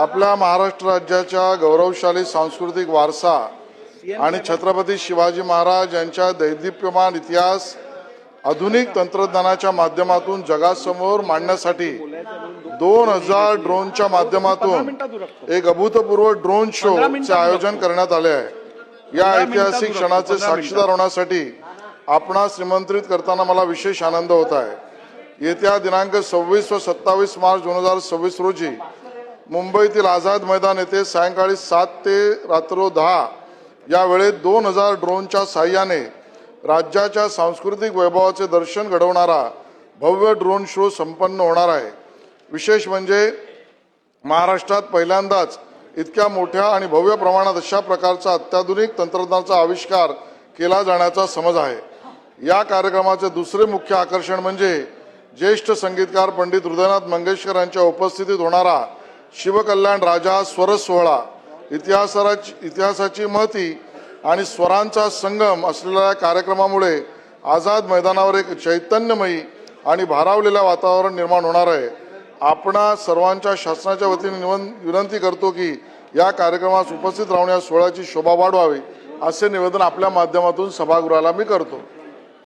आपल्या महाराष्ट्र राज्याच्या गौरवशाली सांस्कृतिक वारसा आणि छत्रपती शिवाजी महाराज यांच्या दैदिप्यमान इतिहास आधुनिक तंत्रज्ञानाच्या माध्यमातून जगासमोर मांडण्यासाठी 2000 ड्रोनच्या माध्यमातून एक अभूतपूर्व ड्रोन शो चे आयोजन करण्यात आले आहे। या ऐतिहासिक क्षणाचे साक्षीदार होण्यासाठी आपणास निमंत्रित करताना मला विशेष आनंद होत आहे। येत्या दिनांक 26 व 27 मार्च 2026 रोजी मुंबईतील आझाद मैदान येथे सायंकाळी 7 ते रात्र 10 या वेळेत 2000 ड्रोनच्या साहाय्याने राज्याच्या सांस्कृतिक वैभवाचे दर्शन घडवणारा भव्य ड्रोन शो संपन्न होणार आहे। विशेष म्हणजे महाराष्ट्रात पहिल्यांदाच इतक्या मोठ्या आणि भव्य प्रमाणात अशा प्रकारचा अत्याधुनिक तंत्रज्ञानाचा आविष्कार केला जाण्याचा समज आहे। या कार्यक्रमाचे दुसरे मुख्य आकर्षण म्हणजे ज्येष्ठ संगीतकार पंडित हृदयनाथ मंगेशकर यांच्या उपस्थितीत होणारा शिवकल्याण राजा स्वर सोहळा। इतिहासाची महती आणि स्वरांचा संगम असलेल्या या कार्यक्रमामुळे आझाद मैदानावर एक चैतन्यमयी आणि भारावलेलं वातावरण निर्माण होणार आहे। आपणा सर्वांच्या शासनाच्या वतीने विनंती करतो की या कार्यक्रमास उपस्थित राहून या सोहळ्याची शोभा वाढवावी असे निवेदन आपल्या माध्यमातून सभागृहाला मी करतो।